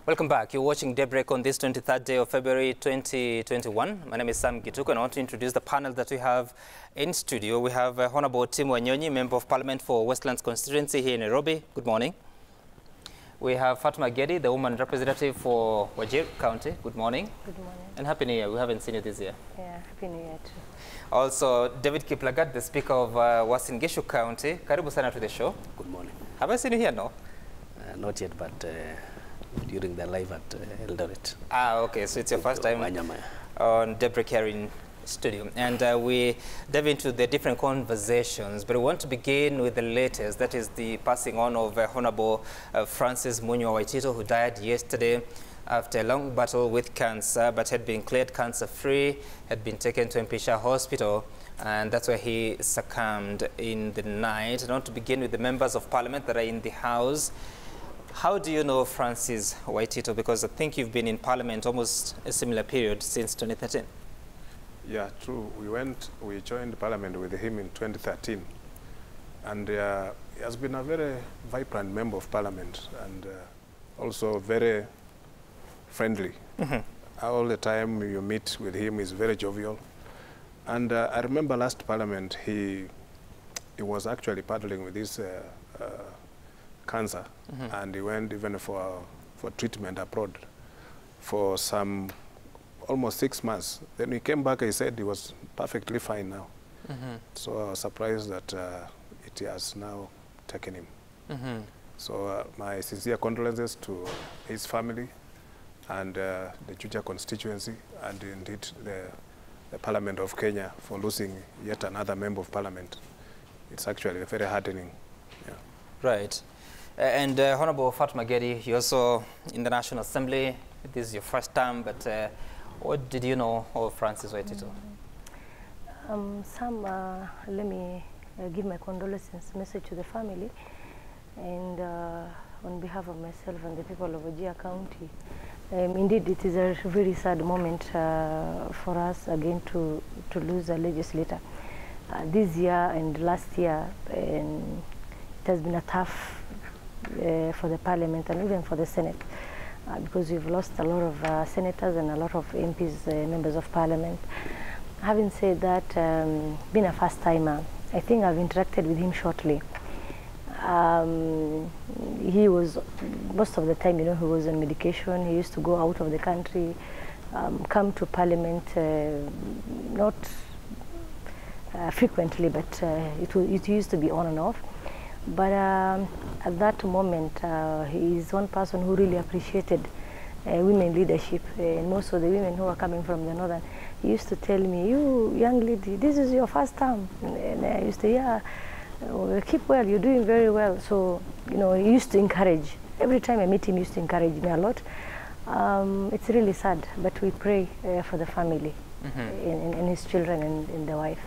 Welcome back. You're watching Daybreak on this 23rd day of February 2021. My name is Sam Gituko, and I want to introduce the panel that we have in studio. We have Honorable Tim Wanyonyi, Member of Parliament for Westlands constituency here in Nairobi. Good morning. We have Fatuma Gedi, the woman representative for Wajir County. Good morning. Good morning. And Happy New Year. We haven't seen you this year. Yeah, Happy New Year too. Also, David Kiplagat, the Speaker of Uasin Gishu County. Karibu sana to the show. Good morning. Have I seen you here? No? Not yet, but during the live at Eldoret. Ah, okay. So it's your first time on Daybreak here in studio. And we dive into the different conversations, but we want to begin with the latest. That is the passing on of Honorable Francis Munywa Waitito, who died yesterday after a long battle with cancer, but had been cleared cancer-free, had been taken to Mpisha Hospital, and that's where he succumbed in the night. I want to begin with the members of Parliament that are in the House. How do you know Francis Waitito? Because I think you've been in Parliament almost a similar period since 2013. Yeah, true. We joined Parliament with him in 2013. And he has been a very vibrant member of Parliament and also very friendly. All the time you meet with him, he's very jovial. And I remember last Parliament, he was actually battling with this cancer, and he went even for treatment abroad for some almost 6 months. Then he came back, he said he was perfectly fine now. So I was surprised that it has now taken him. So my sincere condolences to his family and the Juja constituency, and indeed the Parliament of Kenya for losing yet another member of Parliament. It's actually very heartening. Yeah. Right. And Honorable Fatuma Gedi, you're also in the National Assembly. This is your first time, but what did you know of Francis Waitito? Sam, let me give my condolences message to the family, and on behalf of myself and the people of Wajir County. Indeed, it is a very sad moment for us again to lose a legislator. This year and last year, it has been a tough for the Parliament and even for the Senate, because we've lost a lot of senators and a lot of MPs, members of Parliament. Having said that, being a first timer, I think I've interacted with him shortly. He was, most of the time, you know, he was on medication. He used to go out of the country, come to Parliament, not frequently, but it used to be on and off. But at that moment, he is one person who really appreciated women leadership, and most of the women who are coming from the northern. He used to tell me, "You young lady, this is your first time," and I used to, "Yeah, keep well, you're doing very well." So, you know, he used to encourage. Every time I meet him, he used to encourage me a lot. It's really sad, but we pray for the family and his children and the wife.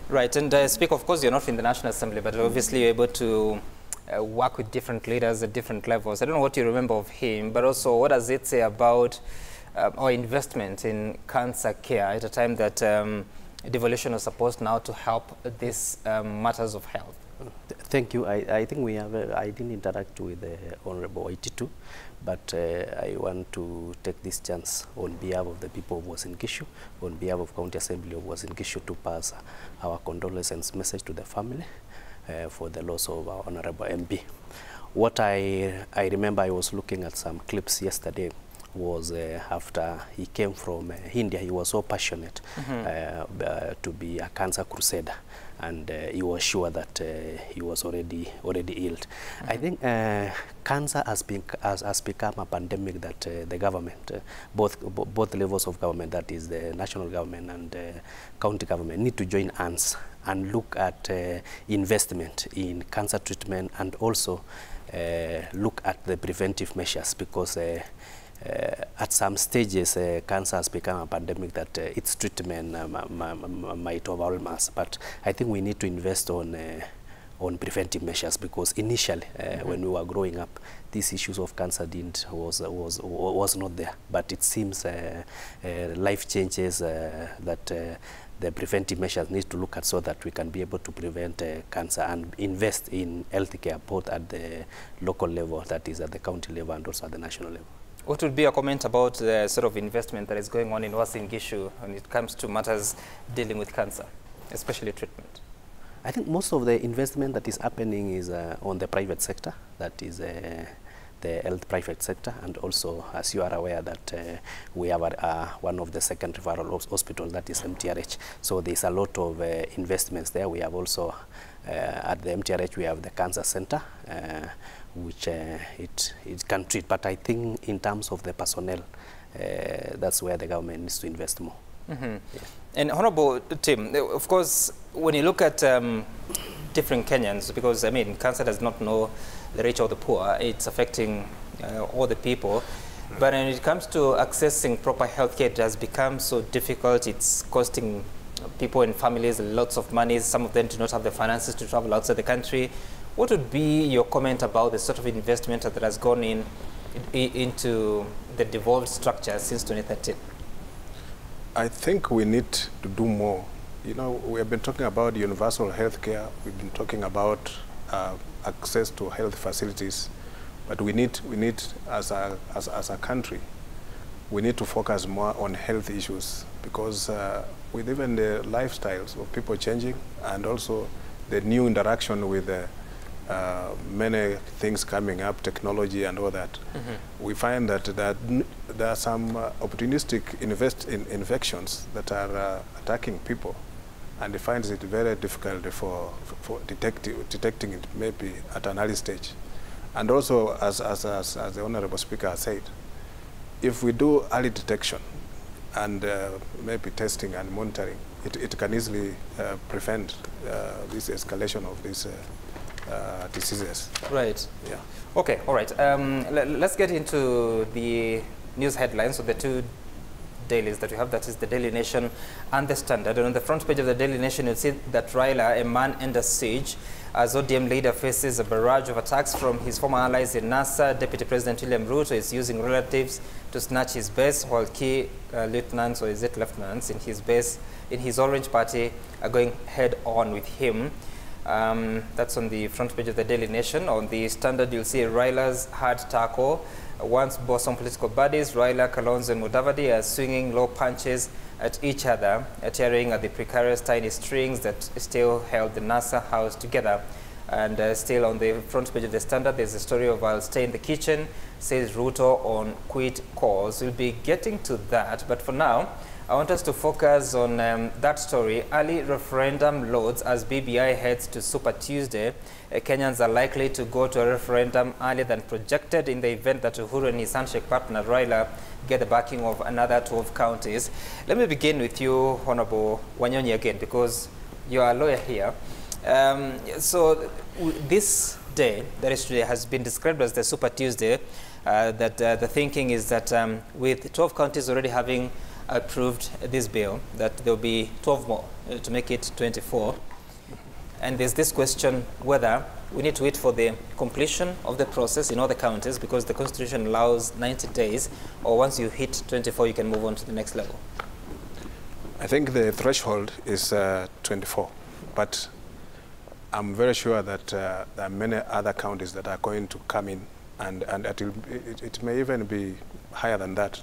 Right, and speak, of course, you're not in the National Assembly, but obviously you're able to work with different leaders at different levels. I don't know what you remember of him, but also what does it say about our investment in cancer care at a time that devolution is supposed now to help these matters of health? Thank you. I think we have, I didn't interact with Honorable Waitito, but I want to take this chance on behalf of the people of Uasin Gishu, on behalf of County Assembly of Uasin Gishu, to pass our condolences message to the family for the loss of our Honorable MP. What I remember, I was looking at some clips yesterday, was after he came from India. He was so passionate to be a cancer crusader, and he was sure that he was already ill. I think cancer has become a pandemic that the government, both levels of government, that is the national government and county government, need to join hands and look at investment in cancer treatment, and also look at the preventive measures, because at some stages, cancer has become a pandemic that its treatment might overwhelm us. But I think we need to invest on preventive measures, because initially, when we were growing up, these issues of cancer was not there. But it seems life changes that the preventive measures need to look at, so that we can be able to prevent cancer and invest in healthcare both at the local level, that is at the county level, and also at the national level. What would be a comment about the sort of investment that is going on in Uasin Gishu when it comes to matters dealing with cancer, especially treatment? I think most of the investment that is happening is on the private sector, that is the health private sector, and also, as you are aware, that we have one of the second referral hospitals, that is MTRH. So there's a lot of investments there. We have also, at the MTRH, we have the cancer center, which it can treat. But I think in terms of the personnel, that's where the government needs to invest more. Mm-hmm. Yeah. And Honorable Tim, of course, when you look at different Kenyans, because I mean, cancer does not know the rich or the poor, it's affecting all the people. But when it comes to accessing proper healthcare, it has become so difficult. It's costing people and families lots of money. Some of them do not have the finances to travel outside the country. What would be your comment about the sort of investment that has gone into the devolved structure since 2013? I think we need to do more. You know, we have been talking about universal health care. We've been talking about access to health facilities. But we need as a country, we need to focus more on health issues, because with even the lifestyles of people changing, and also the new interaction with many things coming up, technology and all that, we find that there are some opportunistic infections that are attacking people, and it finds it very difficult for detecting it maybe at an early stage. And also, as the Honorable Speaker has said, if we do early detection and maybe testing and monitoring, it can easily prevent this escalation of these diseases. Right. Yeah. Okay, all right. Let's get into the news headlines of the two dailies that we have, that is the Daily Nation and the Standard. And on the front page of the Daily Nation, you'll see that Raila, a man under siege, as ODM leader faces a barrage of attacks from his former allies in NASA. Deputy President William Ruto is using relatives to snatch his base, while key lieutenants, or is it lieutenants, in his base, in his Orange Party, are going head on with him. That's on the front page of the Daily Nation. On the Standard, you'll see Raila's hard tackle. Once bosom political buddies, Raila, Kalonzo and Mudavadi, are swinging low punches at each other, tearing at the precarious tiny strings that still held the NASA house together. And still on the front page of the Standard, there's a story of "I'll stay in the kitchen," says Ruto on quit calls. We'll be getting to that, but for now, I want us to focus on that story. Early referendum loads as BBI heads to Super Tuesday. Kenyans are likely to go to a referendum earlier than projected in the event that Uhuru and his handshake partner Raila get the backing of another 12 counties. Let me begin with you, Honorable Wanyonyi, again, because you are a lawyer here. So this day, that is today, has been described as the Super Tuesday. The thinking is that with 12 counties already having approved this bill, that there will be 12 more to make it 24. And there's this question whether we need to wait for the completion of the process in all the counties, because the Constitution allows 90 days, or once you hit 24, you can move on to the next level. I think the threshold is 24, but I'm very sure that there are many other counties that are going to come in, and it may even be higher than that.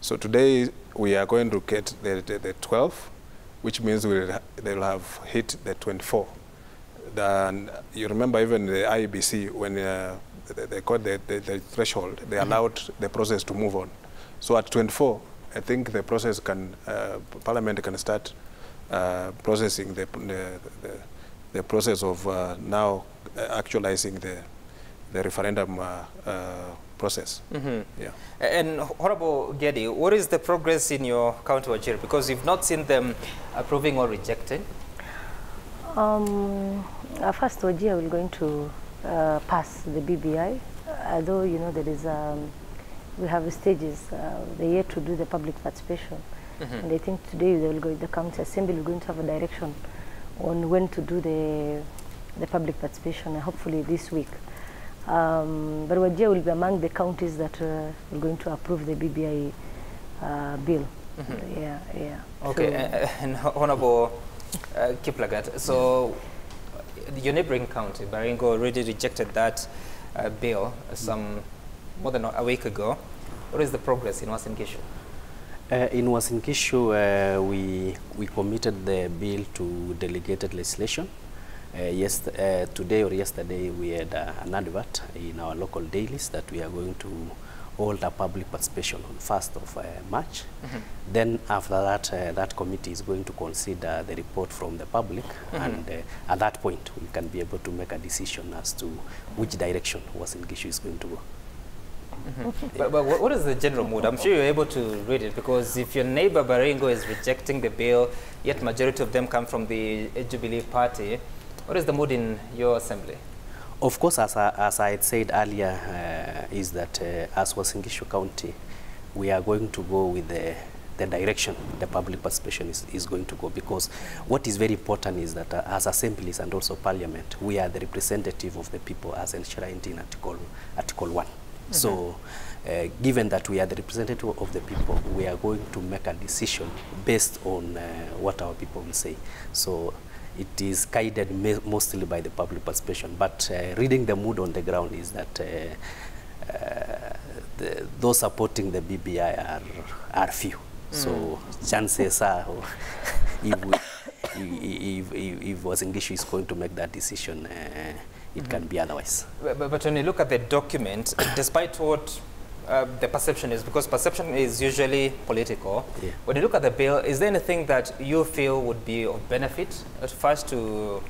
So today we are going to get the 12, which means they'll have hit the 24. Then you remember even the IEBC, when they got the threshold, they allowed the process to move on. So at 24, I think the process can, Parliament can start processing the process of now actualizing the referendum process. Yeah. And Honorable Gedi, what is the progress in your county, Wajir? Because you've not seen them approving or rejecting. First, Wajir will going to pass the BBI, although you know there is we have stages. They're yet to do the public participation, and I think today they will go. The county assembly is going to have a direction on when to do the public participation, and hopefully this week. But Wajir will be among the counties that are going to approve the BBI bill. Yeah. Okay, so, and Honorable Kiplagat, so your neighboring county, Baringo, already rejected that bill some more than a week ago. What is the progress in Uasin Gishu? In Uasin Gishu, we committed the bill to delegated legislation. Today or yesterday, we had an advert in our local dailies that we are going to hold a public participation on 1st of March. Then after that, that committee is going to consider the report from the public, and at that point, we can be able to make a decision as to which direction Uasin Gishu is going to go. But what is the general mood? I'm sure you're able to read it, because if your neighbor Baringo is rejecting the bill, yet majority of them come from the Jubilee Party, what is the mood in your assembly? Of course, as I had said earlier, is that as Uasin Gishu County, we are going to go with the direction the public participation is going to go, because what is very important is that as assemblies and also parliament, we are the representative of the people as enshrined in Article 1. So given that we are the representative of the people, we are going to make a decision based on what our people will say. So it is guided mostly by the public participation, but reading the mood on the ground is that those supporting the BBI are few. So chances are, if Uasin Gishu is going to make that decision, it can be otherwise. But when you look at the document, despite what the perception is, because perception is usually political, when you look at the bill, is there anything that you feel would be of benefit at first to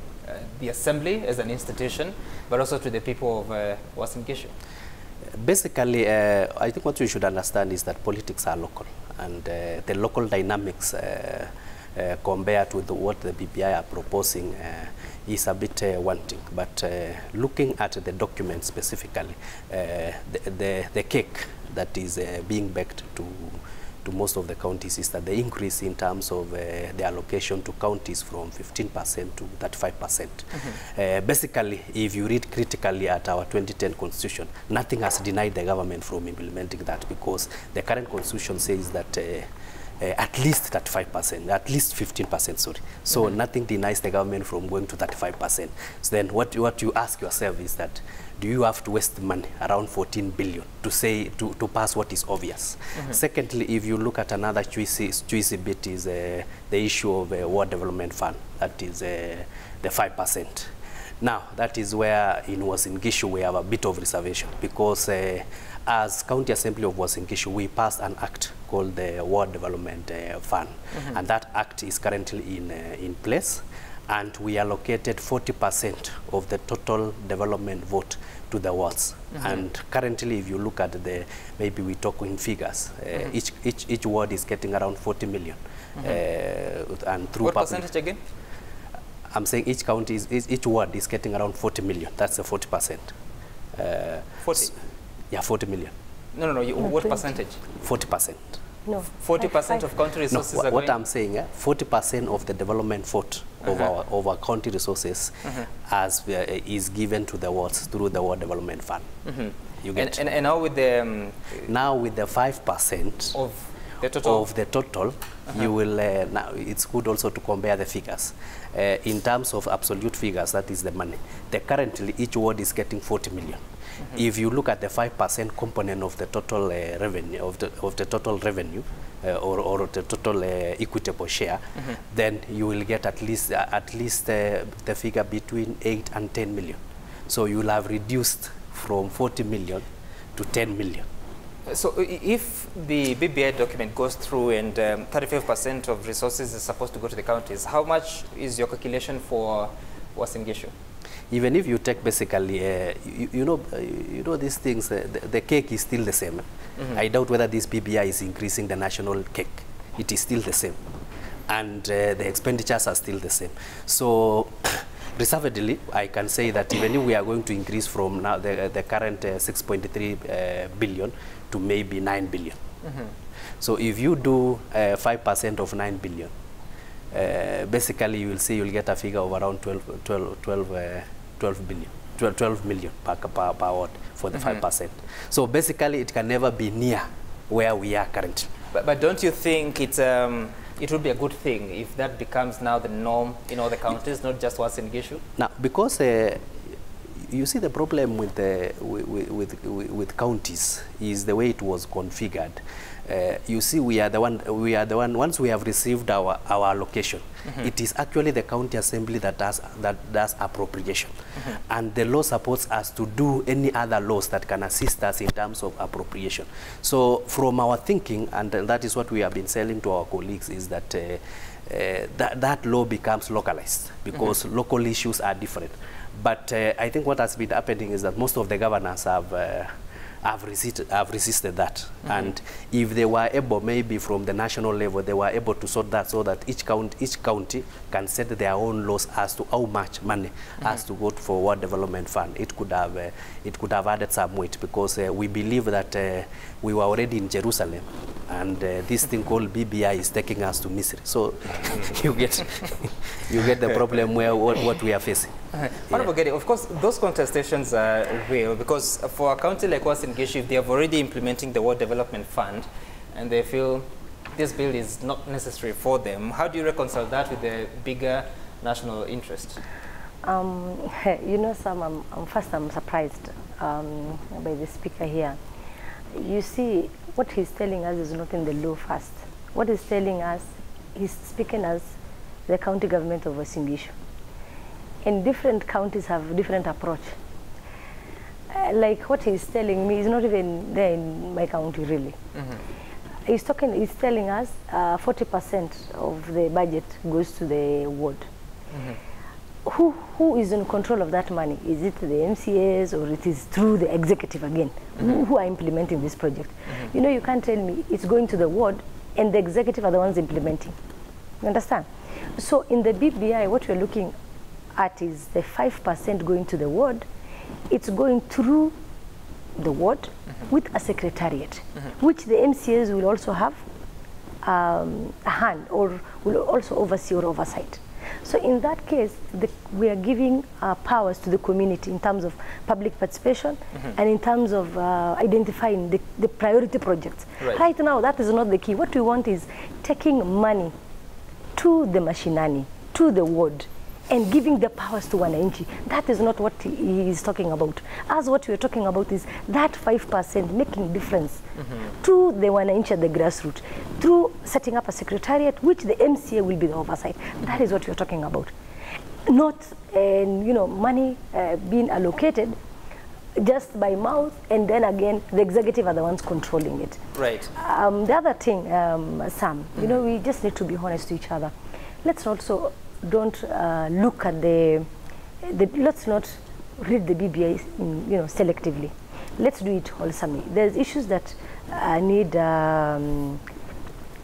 the assembly as an institution, but also to the people of Uasin Gishu? Basically, I think what we should understand is that politics are local, and the local dynamics compared with what the BBI are proposing is a bit wanting. But looking at the document specifically, the cake that is being baked to most of the counties is that the increase in terms of the allocation to counties from 15% to 35%. Basically, if you read critically at our 2010 constitution, nothing has denied the government from implementing that, because the current constitution says that at least 35%, at least 15%, sorry. So nothing denies the government from going to 35%. So then what you ask yourself is that, do you have to waste money, around 14 billion, to pass what is obvious? Secondly, if you look at another juicy bit is the issue of Ward Development Fund, that is the 5%. Now, that is where in Uasin Gishu we have a bit of reservation, because as County Assembly of Uasin Gishu, we passed an act called the Ward Development Fund, and that act is currently in place, and we allocated 40% of the total development vote to the wards. And currently, if you look at maybe we talk in figures, each ward is getting around 40 million. And through what percentage again? I'm saying each county each ward is getting around 40 million. That's the 40%. 40? Yeah, 40 million. No, what percentage? 40%. No. 40% of county resources are what going... I'm saying, 40% of the development vote of our county resources is given to the wards through the Ward Development Fund. You get and now with the... now with the 5% of the total, you will, now it's good also to compare the figures. In terms of absolute figures, that is the money. Currently, each ward is getting 40 million. If you look at the 5% component of the total revenue, or the total equitable share, then you will get at least the figure between 8 and 10 million. So you will have reduced from 40 million to 10 million. So if the BBI document goes through and 35% of resources is supposed to go to the counties, how much is your calculation for Uasin Gishu? Even if you take basically, you know these things, the cake is still the same. I doubt whether this BBI is increasing the national cake. It is still the same. And the expenditures are still the same. So reservedly, I can say that even if we are going to increase from now the current 6.3 billion to maybe 9 billion. So if you do 5% of 9 billion, basically you will see you'll get a figure of around 12 million per ward for the 5%. So basically it can never be near where we are currently. But don't you think it would be a good thing if that becomes now the norm in all the counties, not just Uasin Gishu? Now, because you see the problem with with counties is the way it was configured. You see, we are the one. Once we have received our allocation, it is actually the county assembly that does appropriation, and the law supports us to do any other laws that can assist us in terms of appropriation. So, from our thinking, and that is what we have been selling to our colleagues, is that that law becomes localized because local issues are different. But I think what has been happening is that most of the governors have resisted that. And if they were able, maybe from the national level, they were able to sort that so that each county can set their own laws as to how much money has to go for what development fund. It could have added some weight, because we believe that we were already in Jerusalem, and this thing called BBI is taking us to Misri. So you get the problem where what we are facing. Honorable Gedi, of course, those contestations are real, because for a county like Uasin Gishu, if they are already implementing the World Development Fund and they feel this bill is not necessary for them, how do you reconcile that with the bigger national interest? You know, Sam, I'm surprised by the speaker here. You see, what he's telling us is not in the law first. What he's telling us, he's speaking as the county government of Uasin Gishu. And different counties have different approach. Like what he's telling me is not even there in my county, really. He's telling us 40% of the budget goes to the ward. Who is in control of that money? Is it the MCAs, or it is through the executive again? Who are implementing this project? You know, you can't tell me it's going to the ward and the executive are the ones implementing. You understand? So in the BBI, what we're looking at is the 5% going to the ward. It's going through the ward with a secretariat, which the MCAs will also have a hand, or will also oversee or oversight. So in that case, we are giving powers to the community in terms of public participation and in terms of identifying the priority projects. Right now, that is not the key. What we want is taking money to the mashinani, to the ward, and giving the powers to wananchi. That is not what he is talking about. As what we are talking about is that 5% making difference to the wananchi at the grassroots, through setting up a secretariat, which the MCA will be the oversight. That is what we are talking about. Not, you know, money being allocated just by mouth, and then again, the executive are the ones controlling it. Right. The other thing, Sam, you know, we just need to be honest to each other. Let's also don't look at let's not read the BBI you know, selectively. Let's do it wholesomely. There's issues that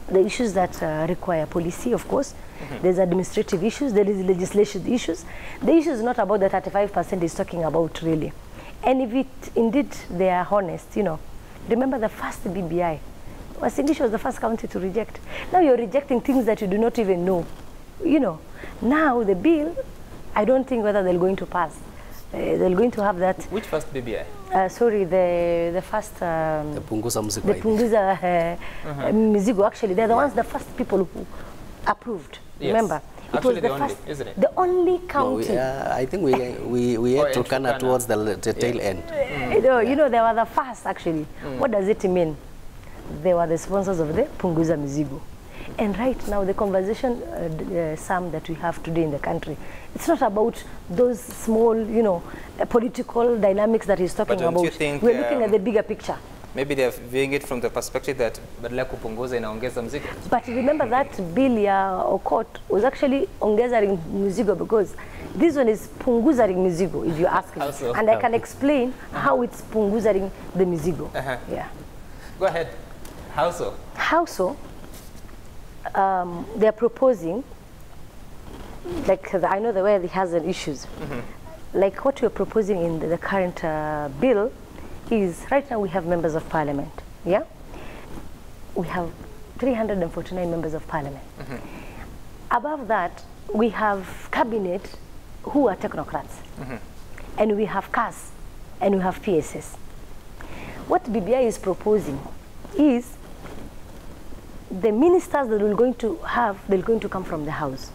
the issues that require policy, of course. There's administrative issues, there is legislative issues. The issue is not about the 35% is talking about, really. And if it indeed they are honest, you know, remember the first BBI, Uasin Gishu was the first county to reject. Now you're rejecting things that you do not even know. You know, now the bill, I don't think whether they're going to pass. They're going to have that. Which first BBI? Sorry, the first. The punguza mzigo. The punguza mzigo. Actually, they're the ones, the first people who approved. Yes. Remember, it was the first, only, isn't it? The only county. No, I think we had to Turkana towards the tail end. You know, they were the first actually. What does it mean? They were the sponsors of the punguza mzigo. And right now, the conversation, Sam, that we have today in the country, it's not about those small, you know, political dynamics that he's talking about. You think, we're looking at the bigger picture. Maybe they're viewing it from the perspective that badala kupunguza inaongeza mzigo. But remember that bill ya Okot was actually ongeza mzigo, because this one is punguza mzigo, if you ask me. So? And I can explain how it's punguza the mzigo. Yeah. Go ahead. How so? How so? They're proposing, like I know the way they has an issues, like what we're proposing in the current bill is, right now we have members of parliament, yeah? We have 349 members of parliament. Above that, we have cabinet who are technocrats, and we have CAS, and we have PSS. What BBI is proposing is the ministers that we're going to have, they're going to come from the house.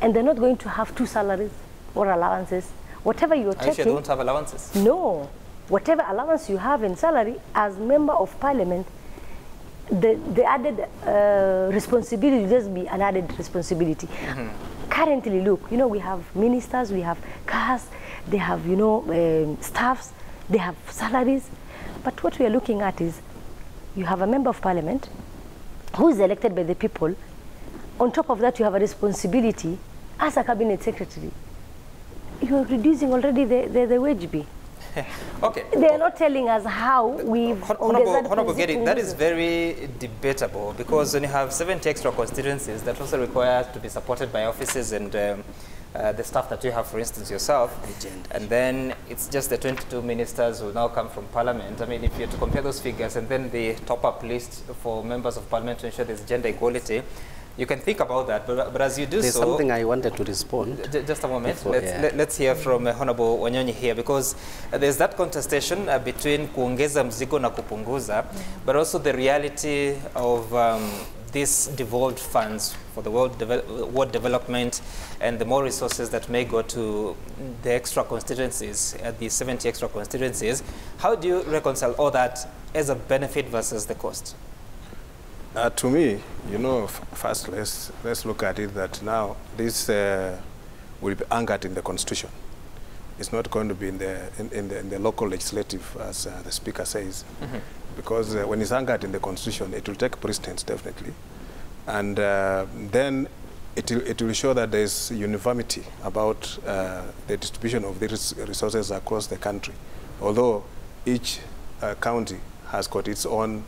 And they're not going to have 2 salaries or allowances Whatever you're taking... Are you sure they don't have allowances? No. Whatever allowance you have in salary, as member of parliament, the added responsibility will just be an added responsibility. Currently, look, you know, we have ministers, we have cars, they have, you know, staffs, they have salaries. But what we are looking at is, you have a member of parliament who is elected by the people. On top of that, you have a responsibility as a cabinet secretary. You are reducing already the wage bill. Okay. They are not telling us how we've... Honorable Gedi, that is very debatable, because when you have 70 extra constituencies, that also requires to be supported by offices and the staff that you have, for instance, yourself. And then it's just the 22 ministers who now come from parliament. I mean, if you have to compare those figures and then the top-up list for members of parliament to ensure there's gender equality, you can think about that, but as you do there's so... There's something I wanted to respond. Just a moment. Let's hear from Honorable Wanyonyi here, because there's that contestation between kuongeza mzigo na kupunguza, but also the reality of these devolved funds for the world development and the more resources that may go to the extra constituencies, the 70 extra constituencies. How do you reconcile all that as a benefit versus the cost? To me, you know, first let's look at it that now this will be anchored in the Constitution. It's not going to be in the local legislative, as the Speaker says, because when it's anchored in the Constitution, it will take precedence definitely, and then it will show that there is uniformity about the distribution of these resources across the country, although each county has got its own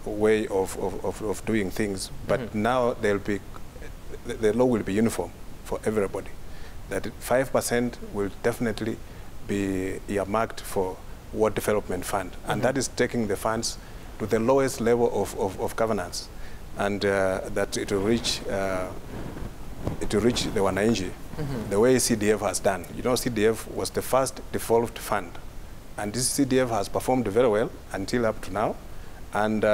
way of doing things, but now the law will be uniform for everybody. That 5% will definitely be earmarked for Ward Development Fund, and that is taking the funds to the lowest level of governance, and that it will reach the wananchi the way CDF has done. You know, CDF was the first devolved fund, and this CDF has performed very well until up to now. And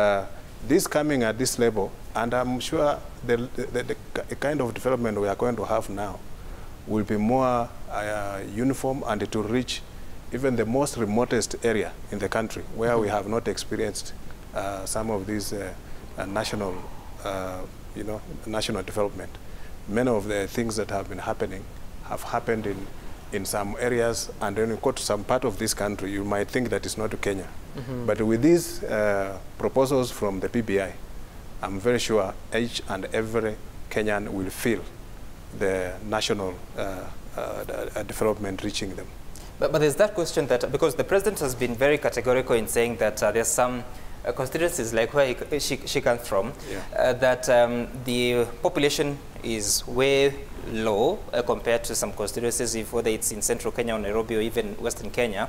this coming at this level, and I'm sure the kind of development we are going to have now will be more uniform, and it will reach even the most remotest area in the country where we have not experienced some of these national development. Many of the things that have been happening have happened in some areas, and when you go to some part of this country, you might think that it's not Kenya. But with these proposals from the BBI, I'm very sure each and every Kenyan will feel the national development reaching them. But there's that question that, because the president has been very categorical in saying that there's some constituencies like where she comes from, that the population is way low compared to some constituencies, whether it's in central Kenya or Nairobi or even western Kenya.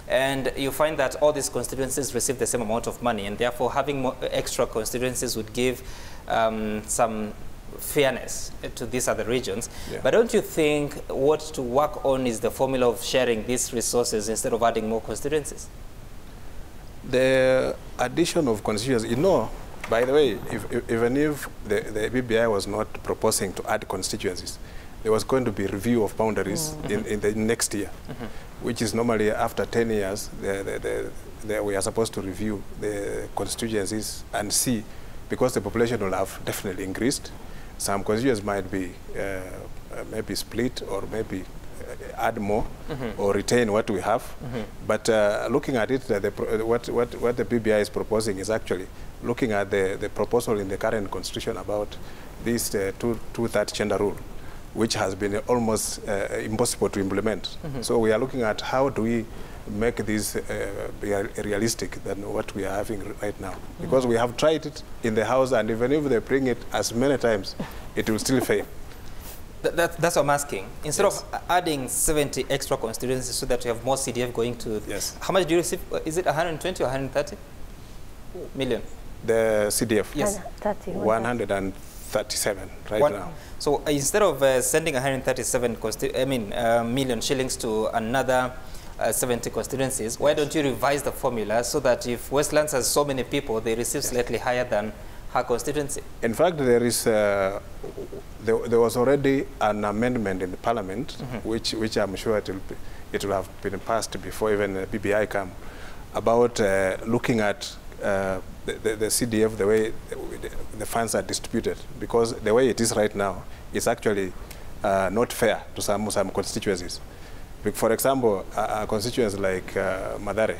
And you find that all these constituencies receive the same amount of money, and therefore having more extra constituencies would give some fairness to these other regions. But don't you think what to work on is the formula of sharing these resources instead of adding more constituencies? The addition of constituencies, you know, by the way, even if the BBI was not proposing to add constituencies, there was going to be a review of boundaries in the next year, which is normally after 10 years, we are supposed to review the constituencies and see, because the population will have definitely increased. Some constituencies might be maybe split, or maybe add more, or retain what we have. But looking at it, what the BBI is proposing is actually looking at the proposal in the current constitution about this two-third gender rule, which has been almost impossible to implement. So we are looking at how do we make this realistic than what we are having right now. Because we have tried it in the House, and even if they bring it as many times, it will still fail. That's what I'm asking. Instead of adding 70 extra constituencies so that you have more CDF going to... How much do you receive? Is it 120 or 130 million? The CDF? Yes. 137 right now. So instead of sending 137 million shillings to another 70 constituencies, why don't you revise the formula so that if Westlands has so many people, they receive slightly higher than her constituency? In fact, there is there was already an amendment in the Parliament, which I'm sure it will have been passed before even the BBI come, about looking at the CDF, the way the funds are distributed, because the way it is right now is actually not fair to some constituencies. For example, a constituency like Madare.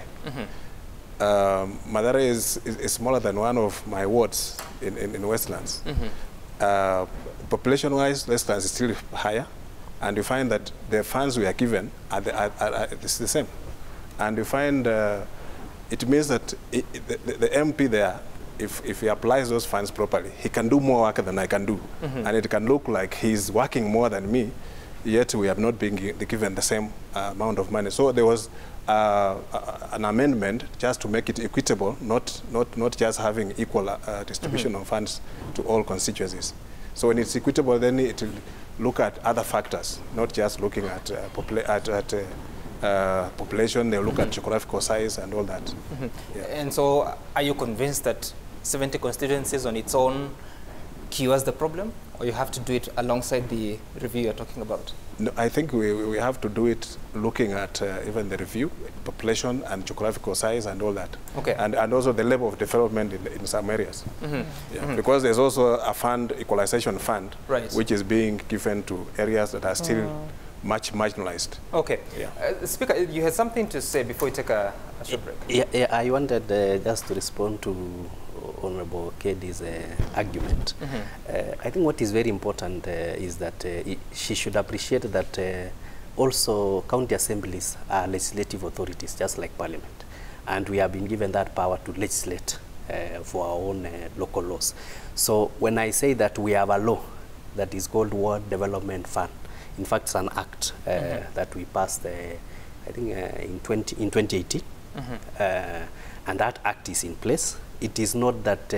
Madare is smaller than one of my wards in Westlands. Population-wise, Westlands is still higher, and you find that the funds we are given are the same. And you find it means that the MP there, if he applies those funds properly, he can do more work than I can do. And it can look like he's working more than me, yet we have not been given the same amount of money. So there was an amendment just to make it equitable, not just having equal distribution of funds to all constituencies. So when it's equitable, then it will look at other factors, not just looking at population. They'll look at geographical size and all that. Yeah. And so are you convinced that 70 constituencies on its own cures the problem, or you have to do it alongside the review you're talking about? No, I think we have to do it looking at even the review, population and geographical size and all that. Okay. And also the level of development in some areas. Because there's also a fund, equalization fund, which is being given to areas that are still much marginalized. Okay. Yeah. Speaker, you had something to say before we take a short break. Yeah, I wanted just to respond to Honorable Gedi's argument. I think what is very important is that she should appreciate that also county assemblies are legislative authorities, just like Parliament. And we have been given that power to legislate for our own local laws. So when I say that we have a law that is called Ward Development Fund, in fact, it's an act that we passed, I think, in 2018. And that act is in place. It is not that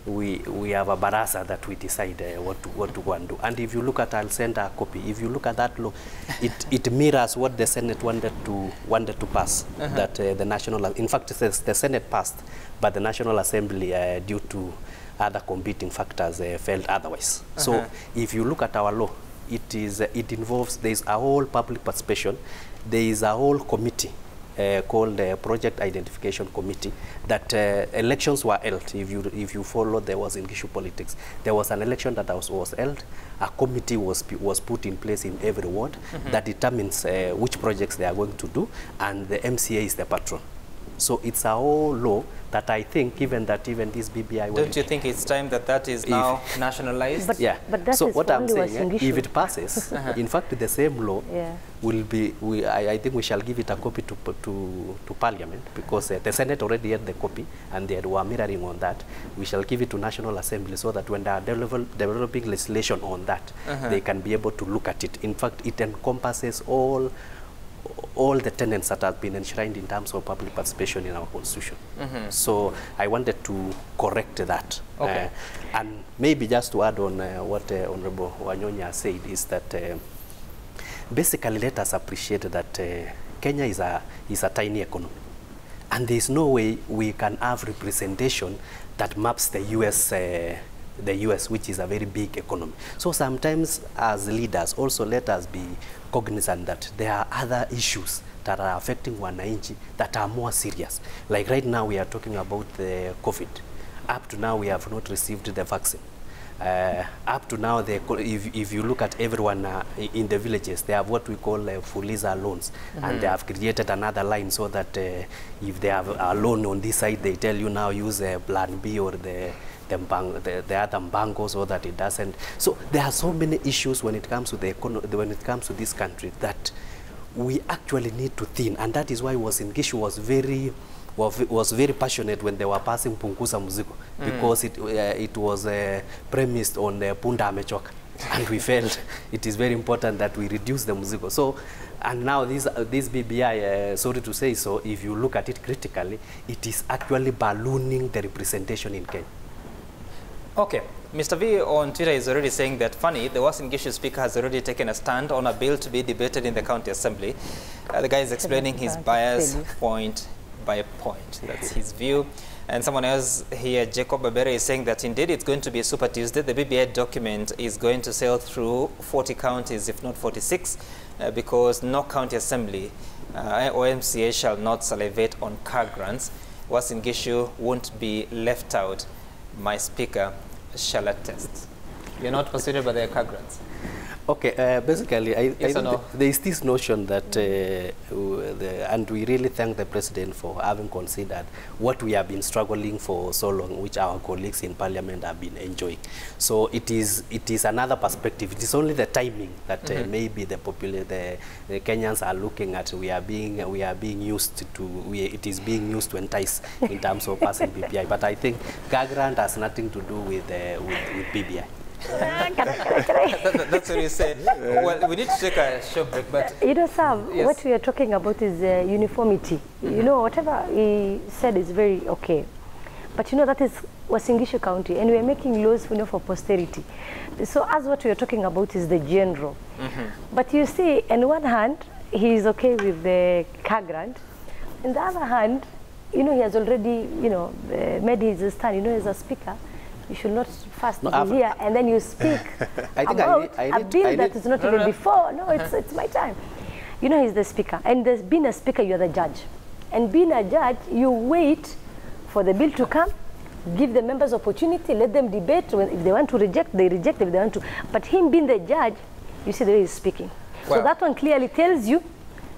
we have a barasa that we decide what to go and do. And if you look at, I'll send a copy. If you look at that law, it mirrors what the Senate wanted to pass. That the National, in fact, the Senate passed, but the National Assembly, due to other competing factors, felt otherwise. So if you look at our law, it involves, there is a whole public participation, there is a whole committee called the Project Identification Committee, that elections were held. If you follow, there was in issue politics. There was an election that was held. A committee was put in place in every ward that determines which projects they are going to do, and the MCA is the patron. So it's a whole law that I think, given this BBI... Don't you think it's time that is now nationalized? But, yeah. But that so is what I'm saying, issue. if it passes, in fact, the same law will be... I think we shall give it a copy to Parliament, because the Senate already had the copy, and they were mirroring on that. We shall give it to National Assembly, so that when they are developing legislation on that, they can be able to look at it. In fact, it encompasses all the tenets that have been enshrined in terms of public participation in our constitution. So I wanted to correct that. Okay. And maybe just to add on what Honorable Wanyonya said, is that basically let us appreciate that Kenya is a tiny economy. And there is no way we can have representation that maps the US, which is a very big economy. So sometimes as leaders, also let us be cognizant that there are other issues that are affecting wananchi that are more serious. Like right now we are talking about the COVID. Up to now we have not received the vaccine. Up to now, if you look at everyone in the villages, they have what we call Fuliza loans, and they have created another line so that if they have a loan on this side, they tell you now use Plan B or the other bango, so that it doesn't. So there are so many issues when it comes to the economy, when it comes to this country, that we actually need to thin, and that is why Ngishu was very passionate when they were passing punguza mzigo, because it was premised on punda amechoka, and we felt it is very important that we reduce the mzigo. So, and now this BBI, sorry to say so, if you look at it critically, it is actually ballooning the representation in Kenya. Okay. Mr. V on Twitter is already saying that, funny, the Uasin Gishu speaker has already taken a stand on a bill to be debated in the county assembly. The guy is explaining his bias point by point. That's his view. And someone else here, Jacob Babere, is saying that indeed it's going to be a Super Tuesday. The BBI document is going to sail through 40 counties, if not 46, because no county assembly or MCA shall not salivate on car grants. Uasin Gishu won't be left out. My speaker shall attest. You're not persuaded by their car grants? Okay, basically, I think no? there is this notion that, and we really thank the President for having considered what we have been struggling for so long, which our colleagues in Parliament have been enjoying. So it is another perspective. It is only the timing that maybe the Kenyans are looking at. We are being used to. It is being used to entice in terms of passing BBI. But I think car grant has nothing to do with BBI. That's what you say. Well, we need to take a short break, but you know, Sam, yes, what we are talking about is uniformity. You know, whatever he said is very okay, but you know that is Uasin Gishu County, and we are making laws, you know, for posterity. So as what we are talking about is the general. But you see, on one hand, he is okay with the car grant. On the other hand, you know, he has already, you know, made his stand. You know, as a speaker, you should not first be here and then you speak about a bill that is not even before. No, it's my time. You know, he's the speaker. And being a speaker, you're the judge. And being a judge, you wait for the bill to come, give the members opportunity, let them debate. If they want to reject, they reject. If they want to. But him being the judge, you see the way he's speaking. Well, so that one clearly tells you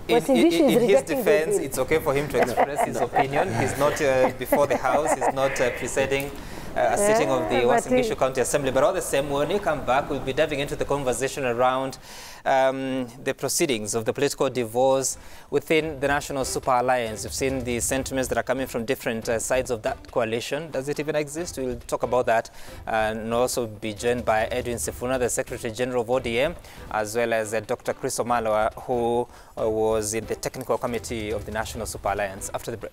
in his defense, it's okay for him to express his opinion. He's not before the House. He's not presiding a sitting of the Uasin Gishu County Assembly. But all the same, when you come back, we'll be diving into the conversation around the proceedings of the political divorce within the National Super Alliance. You've seen the sentiments that are coming from different sides of that coalition. Does it even exist? We'll talk about that and also be joined by Edwin Sifuna, the Secretary General of ODM, as well as Dr. Chris Omaloa, who was in the technical committee of the National Super Alliance. After the break.